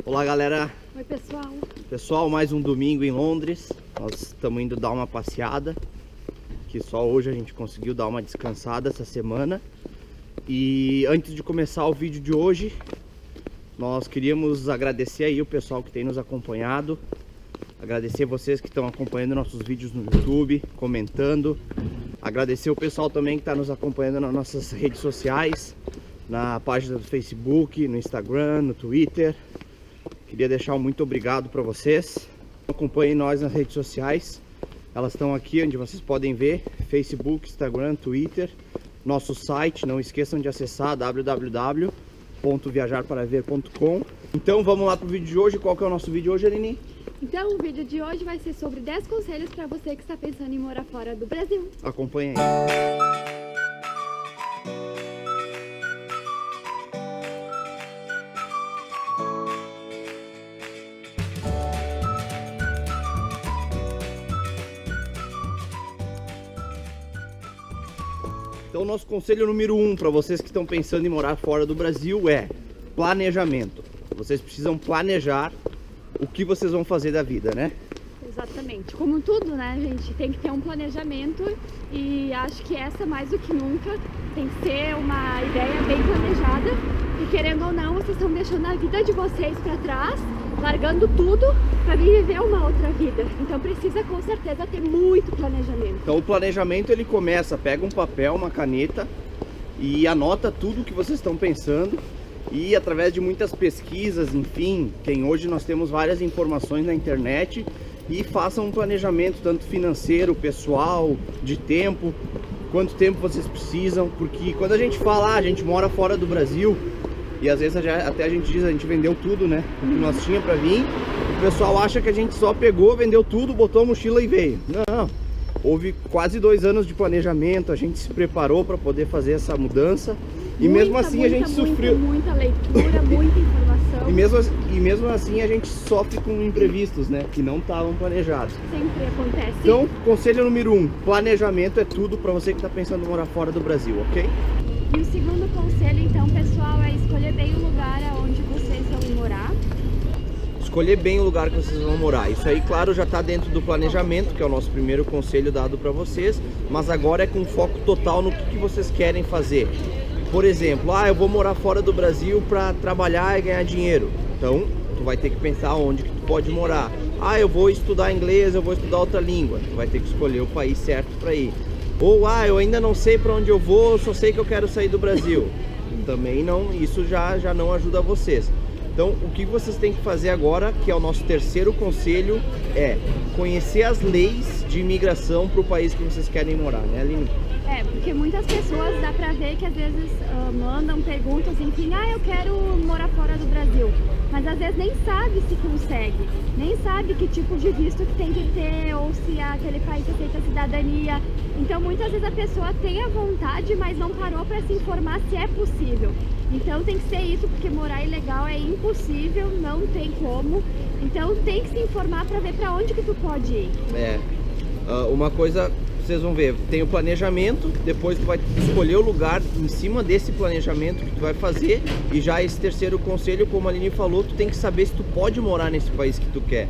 Olá, galera. Oi, pessoal. Pessoal, mais um domingo em Londres. Nós estamos indo dar uma passeada, que só hoje a gente conseguiu dar uma descansada essa semana. E antes de começar o vídeo de hoje, nós queríamos agradecer aí o pessoal que tem nos acompanhado. Agradecer vocês que estão acompanhando nossos vídeos no YouTube, comentando. Agradecer o pessoal também que está nos acompanhando nas nossas redes sociais, na página do Facebook, no Instagram, no Twitter. Queria deixar um muito obrigado para vocês. Acompanhem nós nas redes sociais. Elas estão aqui onde vocês podem ver: Facebook, Instagram, Twitter. Nosso site, não esqueçam de acessar www.viajarparaver.com. Então vamos lá para o vídeo de hoje. Qual que é o nosso vídeo hoje, Aline? Então o vídeo de hoje vai ser sobre 10 conselhos para você que está pensando em morar fora do Brasil. Acompanhe aí. Então o nosso conselho número 1 para vocês que estão pensando em morar fora do Brasil é planejamento. Vocês precisam planejar o que vocês vão fazer da vida, né? Exatamente. Como tudo, né, gente? Tem que ter um planejamento e acho que essa, mais do que nunca, tem que ser uma ideia bem planejada. E querendo ou não, vocês estão deixando a vida de vocês para trás, largando tudo para vir viver uma outra vida. Então precisa com certeza ter muito planejamento. Então o planejamento ele começa, pega um papel, uma caneta e anota tudo que vocês estão pensando. E através de muitas pesquisas, enfim, hoje nós temos várias informações na internet, e façam um planejamento tanto financeiro, pessoal, de tempo, quanto tempo vocês precisam, porque quando a gente fala, a gente mora fora do Brasil, e às vezes até a gente diz, a gente vendeu tudo, né, o que nós tinha para vir, o pessoal acha que a gente só pegou, vendeu tudo, botou a mochila e veio. Não, houve quase 2 anos de planejamento, a gente se preparou para poder fazer essa mudança. E mesmo assim a gente sofreu muita leitura, muita informação. E mesmo assim a gente sofre com imprevistos, né? Que não estavam planejados. Sempre acontece. Então, conselho número 1, planejamento é tudo para você que está pensando em morar fora do Brasil, ok? E o segundo conselho, então, pessoal, é escolher bem o lugar onde vocês vão morar. Escolher bem o lugar que vocês vão morar. Isso aí, claro, já está dentro do planejamento, que é o nosso primeiro conselho dado para vocês. Mas agora é com foco total no que vocês querem fazer. Por exemplo, eu vou morar fora do Brasil para trabalhar e ganhar dinheiro. Então, tu vai ter que pensar onde que tu pode morar. Eu vou estudar inglês, eu vou estudar outra língua. Tu vai ter que escolher o país certo para ir. Ou, eu ainda não sei para onde eu vou, só sei que eu quero sair do Brasil. Também não, isso já não ajuda vocês. Então, o que vocês têm que fazer agora, que é o nosso terceiro conselho, é conhecer as leis de imigração para o país que vocês querem morar, né, Aline? Porque muitas pessoas dá pra ver que às vezes mandam perguntas, enfim, eu quero morar fora do Brasil, mas às vezes nem sabe se consegue, nem sabe que tipo de visto que tem que ter, ou se aquele país aceita a cidadania. Então muitas vezes a pessoa tem a vontade, mas não parou para se informar se é possível. Então tem que ser isso, porque morar ilegal é impossível, não tem como. Então tem que se informar para ver para onde que tu pode ir. Uma coisa, vocês vão ver, tem o planejamento, depois tu vai escolher o lugar em cima desse planejamento que tu vai fazer. E já esse terceiro conselho, como a Aline falou, tu tem que saber se tu pode morar nesse país que tu quer.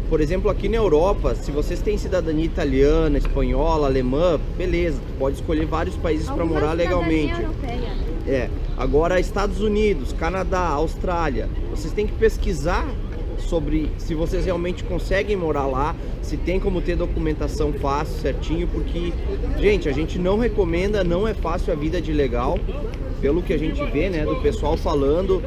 Por exemplo, aqui na Europa, se vocês têm cidadania italiana, espanhola, alemã, beleza, tu pode escolher vários países para morar legalmente. Europeia. Agora Estados Unidos, Canadá, Austrália, vocês têm que pesquisar sobre se vocês realmente conseguem morar lá, se tem como ter documentação fácil, certinho, porque, gente, a gente não recomenda, não é fácil a vida de ilegal, pelo que a gente vê, né, do pessoal falando,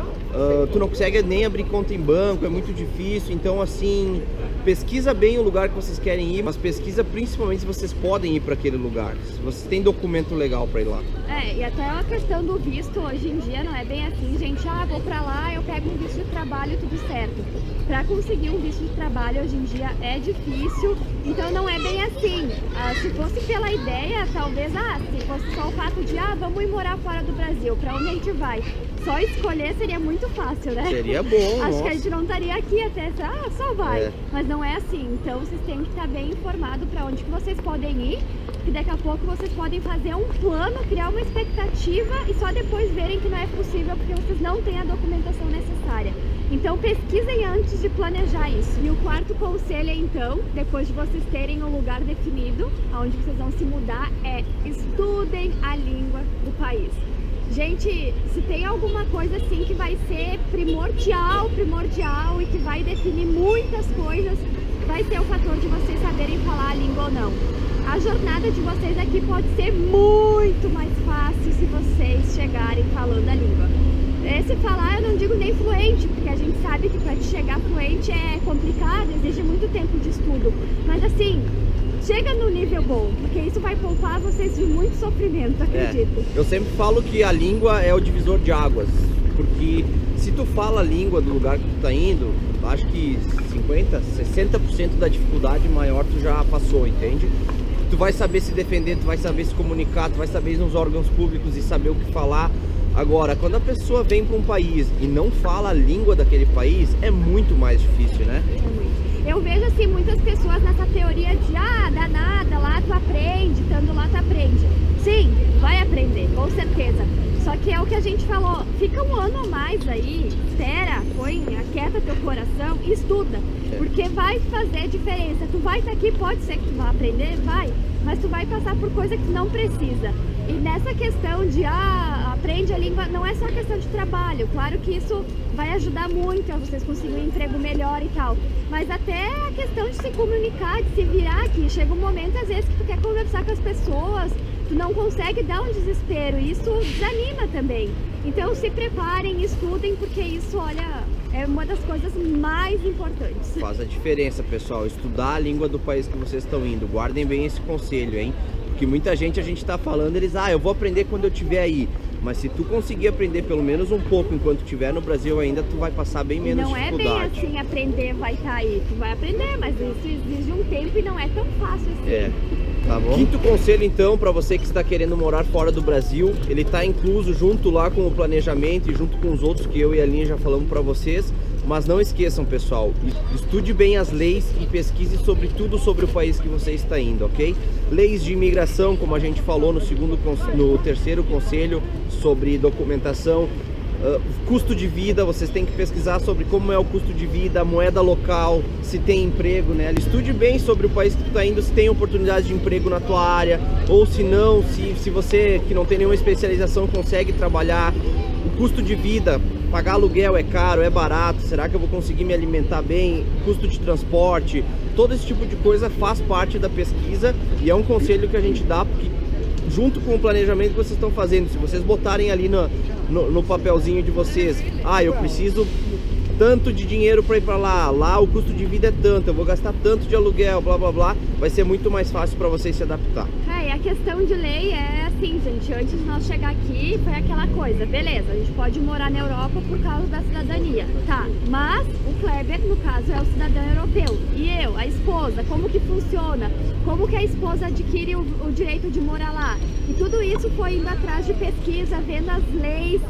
tu não consegue nem abrir conta em banco, é muito difícil. Então, assim, pesquisa bem o lugar que vocês querem ir, mas pesquisa principalmente se vocês podem ir para aquele lugar, se vocês têm documento legal para ir lá. E até a questão do visto hoje em dia não é bem assim, gente, vou pra lá, eu pego um visto de trabalho, tudo certo. Para conseguir um visto de trabalho hoje em dia é difícil, então não é bem assim. Se fosse pela ideia, talvez, se fosse só o fato de, vamos ir morar fora do Brasil, para onde a gente vai? Só escolher seria muito fácil, né? Seria bom, Acho que a gente não estaria aqui até, só vai. Mas não é assim, então vocês têm que estar bem informados para onde que vocês podem ir, que daqui a pouco vocês podem fazer um plano, criar uma expectativa e só depois verem que não é possível porque vocês não têm a documentação necessária. Então pesquisem antes de planejar isso. E o quarto conselho é, então, depois de vocês terem um lugar definido, onde vocês vão se mudar, é estudem a língua do país. Gente, se tem alguma coisa assim que vai ser primordial e que vai definir muitas coisas, vai ser o fator de vocês saberem falar a língua ou não. A jornada de vocês aqui pode ser muito mais fácil se vocês chegarem falando a língua. Se falar, eu não digo nem fluente, porque a gente sabe que para te chegar fluente é complicado, exige muito tempo de estudo. Mas assim, chega no nível bom, porque isso vai poupar vocês de muito sofrimento, acredito. Eu sempre falo que a língua é o divisor de águas, porque se tu fala a língua do lugar que tu tá indo, acho que 50%, 60% da dificuldade maior tu já passou, entende? Tu vai saber se defender, tu vai saber se comunicar, tu vai saber ir nos órgãos públicos e saber o que falar. Agora, quando a pessoa vem para um país e não fala a língua daquele país, é muito mais difícil, né? Eu vejo assim muitas pessoas nessa teoria de dá nada, lá tu aprende, estando lá tu aprende. Sim, vai aprender, com certeza. Só que é o que a gente falou, fica um ano ou mais aí, espera, aquieta teu coração e estuda. Porque vai fazer diferença. Tu vai estar aqui, pode ser que tu vá aprender, vai, mas tu vai passar por coisa que tu não precisa. E nessa questão de aprende a língua, não é só questão de trabalho. Claro que isso vai ajudar muito a vocês conseguirem um emprego melhor e tal. Mas até a questão de se comunicar, de se virar aqui. Chega um momento, às vezes, que tu quer conversar com as pessoas, tu não consegue, dar um desespero. E isso desanima também. Então se preparem, estudem, porque isso, olha, é uma das coisas mais importantes. Faz a diferença, pessoal. Estudar a língua do país que vocês estão indo. Guardem bem esse conselho, hein? Porque muita gente, a gente tá falando, eles, eu vou aprender quando eu estiver aí. Mas se tu conseguir aprender pelo menos um pouco enquanto estiver no Brasil ainda, tu vai passar bem menos dificuldade. Não é bem assim, aprender vai estar aí. Tu vai aprender, mas isso exige um tempo e não é tão fácil assim. Tá bom? Quinto conselho, então, para você que está querendo morar fora do Brasil, ele tá incluso junto lá com o planejamento e junto com os outros que eu e a Aline já falamos para vocês. Mas não esqueçam, pessoal, estude bem as leis e pesquise sobre tudo sobre o país que você está indo, ok? Leis de imigração, como a gente falou no terceiro conselho, sobre documentação. Custo de vida, vocês têm que pesquisar sobre como é o custo de vida, a moeda local, se tem emprego, né? Estude bem sobre o país que tu está indo, se tem oportunidade de emprego na tua área, ou se não, se você que não tem nenhuma especialização consegue trabalhar. O custo de vida, pagar aluguel é caro, é barato, será que eu vou conseguir me alimentar bem? Custo de transporte, todo esse tipo de coisa faz parte da pesquisa e é um conselho que a gente dá, porque junto com o planejamento que vocês estão fazendo, se vocês botarem ali no papelzinho de vocês, eu preciso tanto de dinheiro para ir para lá o custo de vida é tanto, eu vou gastar tanto de aluguel, blá blá blá, vai ser muito mais fácil para vocês se adaptar. E a questão de lei é assim, gente, antes de nós chegar aqui foi aquela coisa, beleza, a gente pode morar na Europa por causa da cidadania, tá, mas o Kleber, no caso, é o cidadão europeu, e eu, a esposa, como que funciona, como que a esposa adquire o direito de morar lá, e tudo isso foi indo atrás de pesquisa, vendo as leis,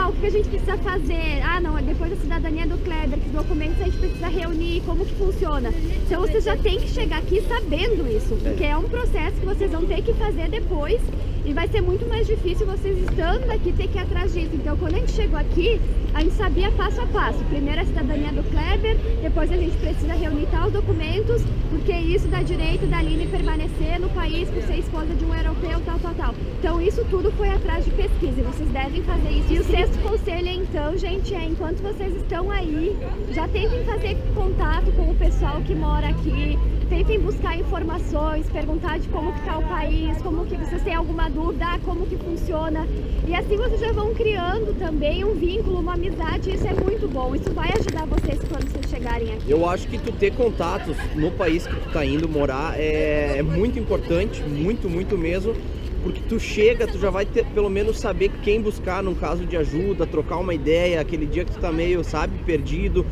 o que a gente precisa fazer, não, depois da cidadania do Kleber, que documentos a gente precisa reunir, como que funciona, então vocês já tem que chegar aqui sabendo isso, porque é um processo que vocês vão ter que fazer depois e vai ser muito mais difícil vocês estando aqui ter que ir atrás disso. Então quando a gente chegou aqui, a gente sabia passo a passo, primeiro a cidadania do Kleber, depois a gente precisa reunir tais documentos, porque isso dá direito da Aline permanecer no país por ser esposa de um europeu, tal. Então isso tudo foi atrás de pesquisa e vocês devem fazer isso. E o sexto conselho então, gente, enquanto vocês estão aí, já tentem fazer contato com o pessoal que mora aqui, tentem buscar informações, perguntar de como que está o país, como que vocês têm alguma dúvida, como que funciona. E assim vocês já vão criando também um vínculo, uma amizade, isso é muito bom. Isso vai ajudar vocês quando vocês chegarem aqui. Eu acho que tu ter contatos no país que tu tá indo morar é muito importante, muito mesmo. Porque tu chega, tu já vai ter, pelo menos saber quem buscar num caso de ajuda, trocar uma ideia, aquele dia que tu tá meio, perdido.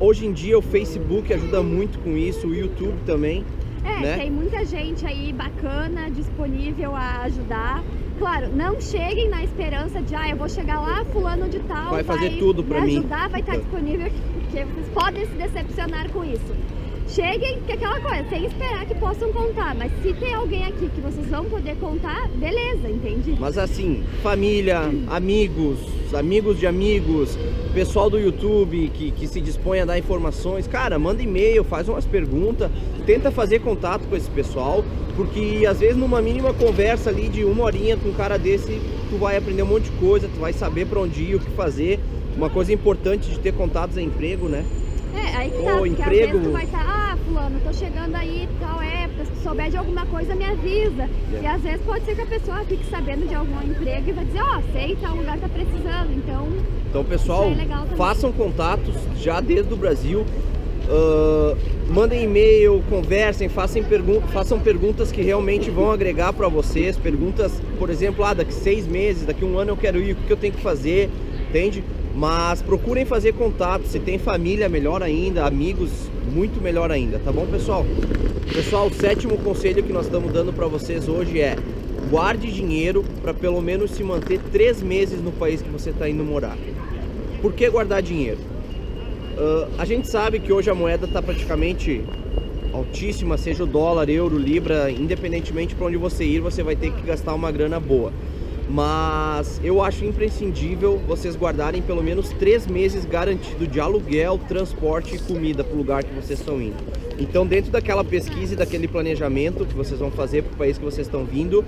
Hoje em dia o Facebook ajuda muito com isso, o YouTube também. Né? Tem muita gente aí bacana, disponível a ajudar. Claro, não cheguem na esperança de, eu vou chegar lá, fulano de tal vai fazer tudo pra mim. Ajudar, vai estar disponível, porque vocês podem se decepcionar com isso. cheguem, que é aquela coisa, sem esperar que possam contar, mas se tem alguém aqui que vocês vão poder contar, beleza, entende? Mas assim, família, amigos, amigos de amigos, pessoal do YouTube que se dispõe a dar informações, cara, manda e-mail, faz umas perguntas, tenta fazer contato com esse pessoal, porque às vezes numa mínima conversa ali de uma horinha com um cara desse, tu vai aprender um monte de coisa, tu vai saber pra onde ir, o que fazer. Uma coisa importante de ter contatos é emprego, né? Aí que tá, porque emprego... às vezes tu vai estar, fulano, tô chegando aí, tal época, se tu souber de alguma coisa, me avisa. E às vezes pode ser que a pessoa fique sabendo de algum emprego e vai dizer, sei, tal lugar tá precisando, Então pessoal, façam contatos já desde o Brasil, mandem e-mail, conversem, façam perguntas que realmente vão agregar para vocês, perguntas, por exemplo, daqui 6 meses, daqui 1 ano eu quero ir, o que eu tenho que fazer, entende? Mas procurem fazer contato, se tem família, melhor ainda, amigos, muito melhor ainda, tá bom, pessoal? Pessoal, o 7º conselho que nós estamos dando para vocês hoje é: guarde dinheiro para pelo menos se manter 3 meses no país que você está indo morar. Por que guardar dinheiro? A gente sabe que hoje a moeda está praticamente altíssima, seja o dólar, euro, libra, independentemente para onde você ir, você vai ter que gastar uma grana boa. Mas eu acho imprescindível vocês guardarem pelo menos 3 meses garantido de aluguel, transporte e comida para o lugar que vocês estão indo. Então, dentro daquela pesquisa e daquele planejamento que vocês vão fazer para o país que vocês estão vindo,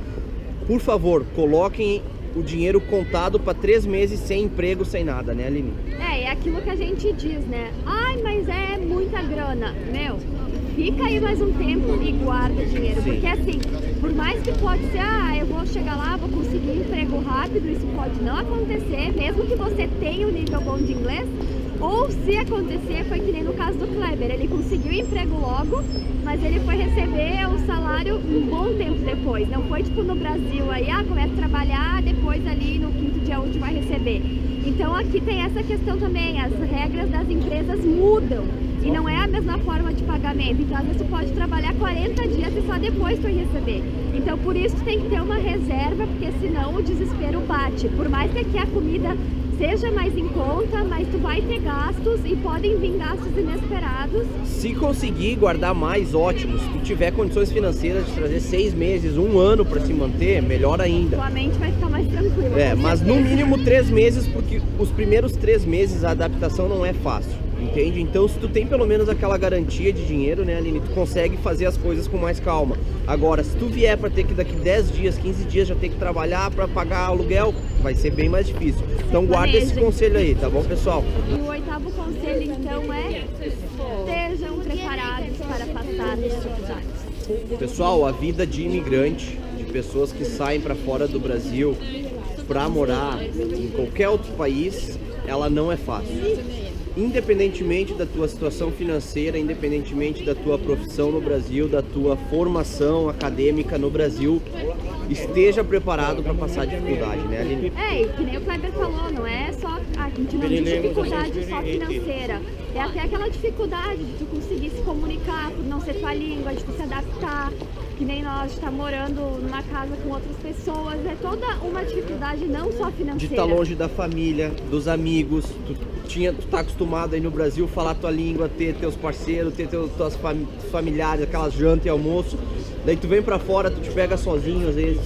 por favor, coloquem o dinheiro contado para 3 meses sem emprego, sem nada, né, Aline? É aquilo que a gente diz, né? Ai, mas é muita grana. Meu, fica aí mais um tempo e guarda dinheiro. Sim. Porque assim, por mais que pode ser, eu vou chegar lá, vou conseguir emprego rápido, isso pode não acontecer, mesmo que você tenha um nível bom de inglês. Ou se acontecer, foi que nem no caso do Kleber, ele conseguiu emprego logo, mas ele foi receber o salário um bom tempo depois. Não foi tipo no Brasil aí, começa a trabalhar, depois ali no 5º dia útil vai receber. Então aqui tem essa questão também, as regras das empresas mudam e não é a mesma forma de pagamento. Então às vezes tu pode trabalhar 40 dias e só depois tu vai receber. Então por isso tu tem que ter uma reserva, porque senão o desespero bate. Por mais que aqui a comida seja mais em conta, mas tu vai ter gastos e podem vir gastos inesperados. Se conseguir guardar mais, ótimo. Se tu tiver condições financeiras de trazer 6 meses, 1 ano para se manter, melhor ainda. Tua mente vai ficar mais tranquila. Mas no mínimo 3 meses, porque os primeiros 3 meses a adaptação não é fácil, entende? Então se tu tem pelo menos aquela garantia de dinheiro, né, Aline, tu consegue fazer as coisas com mais calma. Agora, se tu vier para ter que daqui 10 dias, 15 dias já ter que trabalhar para pagar aluguel, vai ser bem mais difícil. Então guarda esse conselho aí, tá bom, pessoal? E o 8º conselho, então, é: estejam preparados para passar dificuldades. Pessoal, a vida de imigrante, de pessoas que saem para fora do Brasil para morar em qualquer outro país, ela não é fácil. Independentemente da tua situação financeira, independentemente da tua profissão no Brasil, da tua formação acadêmica no Brasil, esteja preparado para passar dificuldade, né, Aline? E que nem o Kleber falou, não é só a gente não tem dificuldade só financeira, é até aquela dificuldade de tu conseguir se comunicar por não ser tua língua, de tu se adaptar, que nem nós, de estar morando numa casa com outras pessoas, é toda uma dificuldade não só financeira. De estar longe da família, dos amigos, tu tá acostumado aí no Brasil falar tua língua, ter teus parceiros, ter teus familiares, aquelas jantas e almoço, daí tu vem pra fora, tu te pega sozinho às vezes.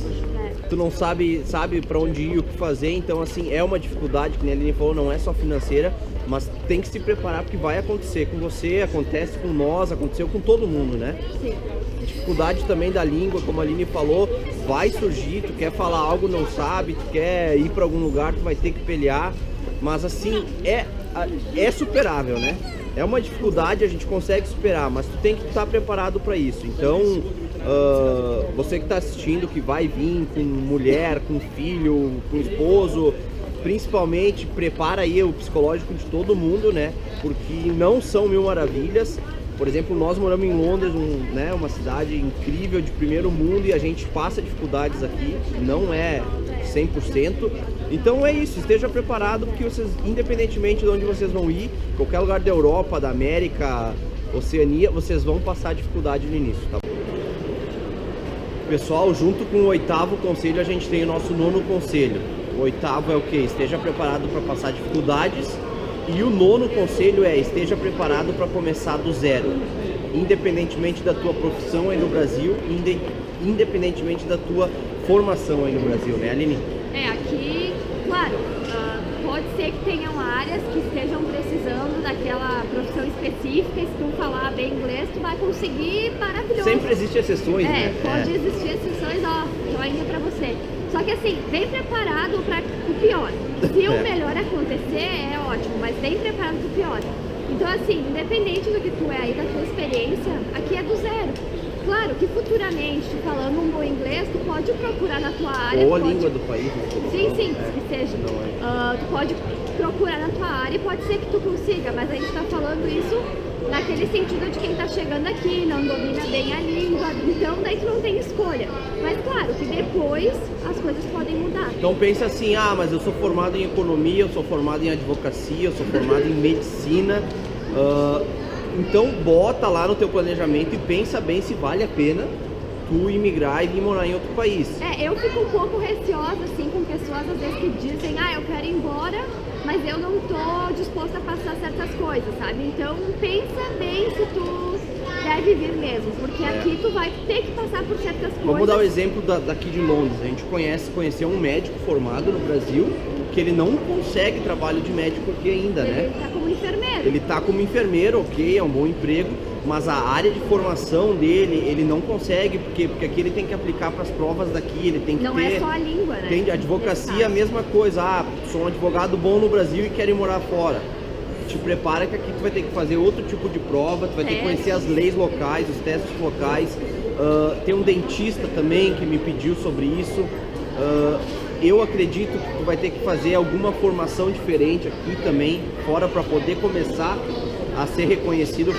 Tu não sabe para onde ir, o que fazer, então assim, é uma dificuldade, que nem a Aline falou, não é só financeira, mas tem que se preparar porque vai acontecer com você, acontece com nós, aconteceu com todo mundo, né? Sim. Dificuldade também da língua, como a Aline falou, vai surgir, tu quer falar algo, não sabe, tu quer ir para algum lugar, tu vai ter que pelear, mas assim, é superável, né? É uma dificuldade, a gente consegue superar, mas tu tem que estar preparado para isso. Então, você que está assistindo, que vai vir com mulher, com filho, com esposo, principalmente prepara aí o psicológico de todo mundo, né? Porque não são mil maravilhas. Por exemplo, nós moramos em Londres, uma cidade incrível de primeiro mundo, e a gente passa dificuldades aqui, não é 100%. Então é isso, esteja preparado, porque vocês, independentemente de onde vocês vão ir, qualquer lugar da Europa, da América, Oceania, vocês vão passar dificuldade no início, tá? Pessoal, junto com o 8º conselho, a gente tem o nosso 9º conselho. O 8º é o que? Esteja preparado para passar dificuldades. E o 9º conselho é: esteja preparado para começar do zero. independentemente da tua profissão aí no Brasil, independentemente da tua formação aí no Brasil, né, Aline? Aqui, claro, pode ser que tenham áreas que estejam precisando daquela profissão específica, e se tu falar bem inglês, tu vai conseguir maravilhoso. Sempre existem exceções, né? Pode existir exceções, ó, joinha pra você. Só que assim, vem preparado para o pior. Se o melhor acontecer, é ótimo, mas vem preparado para o pior. Então assim, independente do que tu é aí, da tua experiência, aqui é do zero. Claro que futuramente, falando um bom inglês, tu pode procurar na tua área. Ou a língua do país. Sim, que seja. Tu pode procurar na tua área e pode ser que tu consiga, mas a gente tá falando isso naquele sentido de quem tá chegando aqui, não domina bem a língua, então daí tu não tem escolha. Mas claro que depois as coisas podem mudar. Então pensa assim, mas eu sou formado em economia, eu sou formado em advocacia, eu sou formado em medicina. Então bota lá no teu planejamento e pensa bem se vale a pena tu imigrar e vir morar em outro país. Eu fico um pouco receosa assim com pessoas às vezes que dizem, eu quero ir embora, mas eu não tô disposta a passar certas coisas, sabe? Então pensa bem se tu deve vir mesmo, porque aqui tu vai ter que passar por certas coisas. Vamos dar o exemplo daqui de Londres. A gente conheceu um médico formado no Brasil que ele não consegue trabalho de médico aqui ainda, né? Ele tá como enfermeiro. Ele tá como enfermeiro, ok, é um bom emprego, mas a área de formação dele, ele não consegue, porque aqui ele tem que aplicar para as provas daqui, ele tem que não ter... Não é só a língua, né? Tem advocacia, a mesma coisa. Sou um advogado bom no Brasil e quero ir morar fora. Te prepara que aqui tu vai ter que fazer outro tipo de prova, tu vai ter que conhecer as leis locais, os testes locais. Tem um dentista também que me pediu sobre isso. Eu acredito que tu vai ter que fazer alguma formação diferente aqui também, fora, para poder começar a ser reconhecido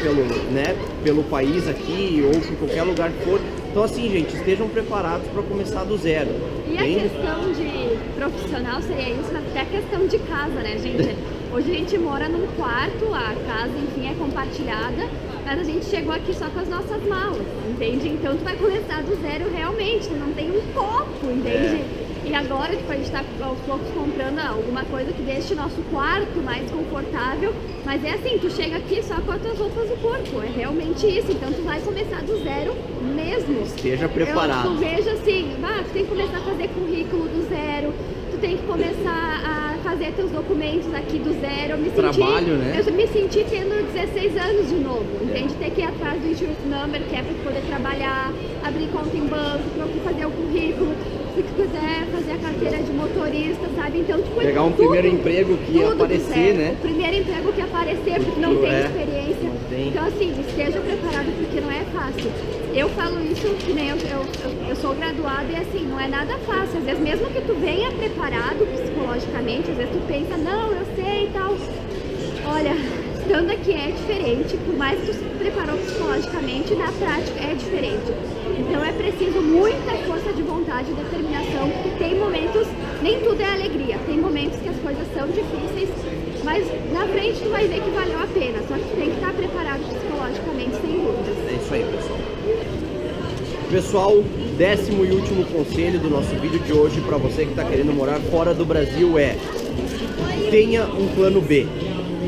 pelo país aqui ou por qualquer lugar que for. Então assim, gente, estejam preparados para começar do zero. E a questão de profissional seria isso, até a questão de casa, né, gente? Hoje a gente mora num quarto, a casa, enfim, é compartilhada, mas a gente chegou aqui só com as nossas malas, entende? Então tu vai começar do zero realmente, tu não tem um copo, entende? E agora, a gente tá aos poucos comprando alguma coisa que deixe o nosso quarto mais confortável, mas é assim, tu chega aqui só com as tuas roupas do corpo, é realmente isso, então tu vai começar do zero mesmo. Esteja preparado. Tu veja assim, tu tem que começar a fazer currículo do zero, tu tem que começar a fazer teus documentos aqui do zero. Eu me senti tendo 16 anos de novo, entende? Ter que ir atrás do insurance number, que é pra poder trabalhar, abrir conta em banco, fazer o currículo, se quiser fazer a carteira de motorista, sabe? Então, tipo, pegar um primeiro emprego que ia aparecer, né? O primeiro emprego que ia aparecer, porque não tem experiência. Então, assim, esteja preparado, porque não é fácil. Eu falo isso, que nem eu sou graduada e assim, não é nada fácil. Às vezes, mesmo que tu venha preparado psicologicamente, às vezes tu pensa, não, eu sei e tal. Olha, estando aqui é diferente, por mais que tu se preparou psicologicamente, na prática é diferente. Então é preciso muita força de vontade e determinação, porque tem momentos, nem tudo é alegria, tem momentos que as coisas são difíceis, mas na frente tu vai ver que valeu a pena, só que tu tem que estar preparado psicologicamente, sem dúvidas. É isso aí, pessoal. Pessoal, 10º e último conselho do nosso vídeo de hoje para você que está querendo morar fora do Brasil é: tenha um plano B,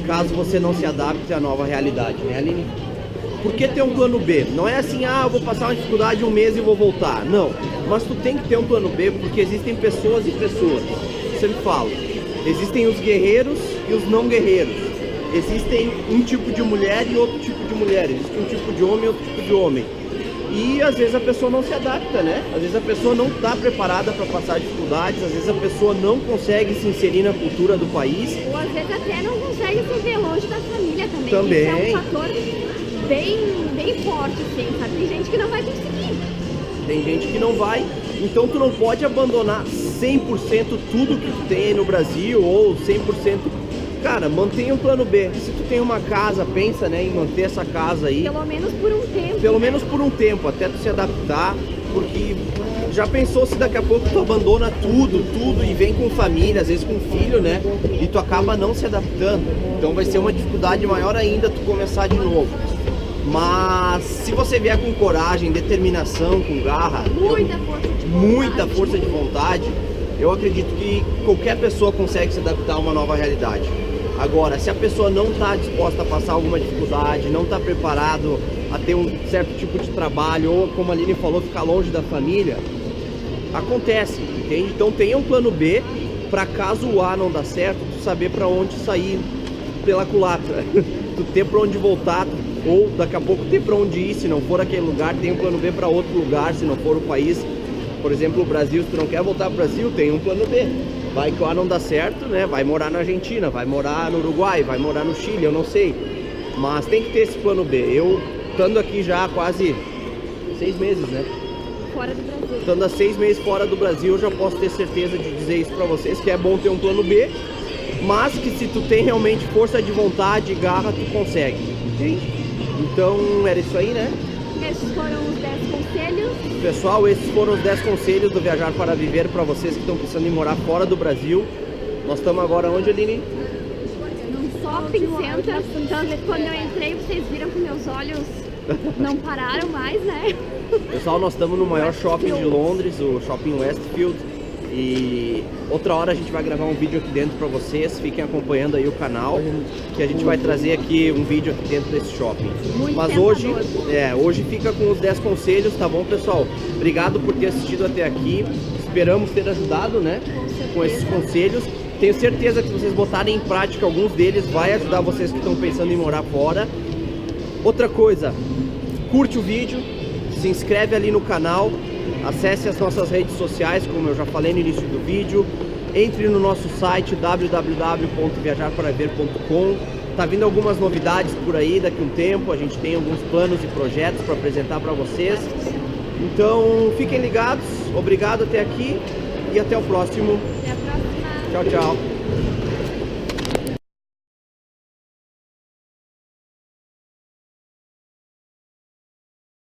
caso você não se adapte à nova realidade, né, Aline? Por que ter um plano B? Não é assim, eu vou passar uma dificuldade um mês e vou voltar. Não, mas tu tem que ter um plano B, porque existem pessoas e pessoas. Eu sempre falo, existem os guerreiros e os não guerreiros. Existem um tipo de mulher e outro tipo de mulher. Existe um tipo de homem e outro tipo de homem. E às vezes a pessoa não se adapta, né? Às vezes a pessoa não está preparada para passar dificuldades, às vezes a pessoa não consegue se inserir na cultura do país. Ou às vezes até não consegue se ver longe da família também. Isso é um fator bem forte, assim, sabe? Tem gente que não vai conseguir. Tem gente que não vai. Então tu não pode abandonar 100% tudo que tu tem aí no Brasil, ou 100%. Cara, mantenha um plano B. Se tu tem uma casa, pensa, né, em manter essa casa aí. Pelo menos por um tempo. Pelo menos por um tempo, até tu se adaptar. Porque já pensou se daqui a pouco tu abandona tudo e vem com família, às vezes com filho, né? E tu acaba não se adaptando. Então vai ser uma dificuldade maior ainda tu começar de novo. Mas se você vier com coragem, determinação, com garra, muita força de vontade, eu acredito que qualquer pessoa consegue se adaptar a uma nova realidade. Agora, se a pessoa não está disposta a passar alguma dificuldade, não está preparado a ter um certo tipo de trabalho, ou como a Aline falou, ficar longe da família, acontece, entende? Então tenha um plano B para caso o A não dá certo, tu saber para onde sair pela culatra, tu ter para onde voltar, ou daqui a pouco ter para onde ir, se não for aquele lugar, tem um plano B para outro lugar, se não for o país. Por exemplo, o Brasil, se tu não quer voltar pro Brasil, tem um plano B. Vai que o A não dá certo, né? Vai morar na Argentina, vai morar no Uruguai, vai morar no Chile, eu não sei. Mas tem que ter esse plano B. Eu, estando aqui já há quase 6 meses, né? Fora do Brasil. Estando há 6 meses fora do Brasil, eu já posso ter certeza de dizer isso pra vocês, que é bom ter um plano B, mas que se tu tem realmente força de vontade e garra, tu consegue, entende? Então, era isso aí, né? Esses foram os 10 conselhos. Pessoal, esses foram os 10 conselhos do Viajar para Viver para vocês que estão pensando em morar fora do Brasil. Nós estamos agora onde, Aline? Num shopping center. Então, quando eu entrei, vocês viram que meus olhos não pararam mais, né? Pessoal, nós estamos no maior shopping de Londres, o Shopping Westfield. E outra hora a gente vai gravar um vídeo aqui dentro para vocês. Fiquem acompanhando aí o canal, que a gente vai trazer aqui um vídeo aqui dentro desse shopping. Mas hoje fica com os 10 conselhos, tá bom, pessoal? Obrigado por ter assistido até aqui. Esperamos ter ajudado, né, com esses conselhos. Tenho certeza que vocês botarem em prática alguns deles, vai ajudar vocês que estão pensando em morar fora. Outra coisa, curte o vídeo, se inscreve ali no canal. Acesse as nossas redes sociais, como eu já falei no início do vídeo. Entre no nosso site www.viajarparaver.com. Tá vindo algumas novidades por aí daqui a um tempo. A gente tem alguns planos e projetos para apresentar para vocês. Então fiquem ligados. Obrigado até aqui e até o próximo. Até a próxima. Tchau, tchau.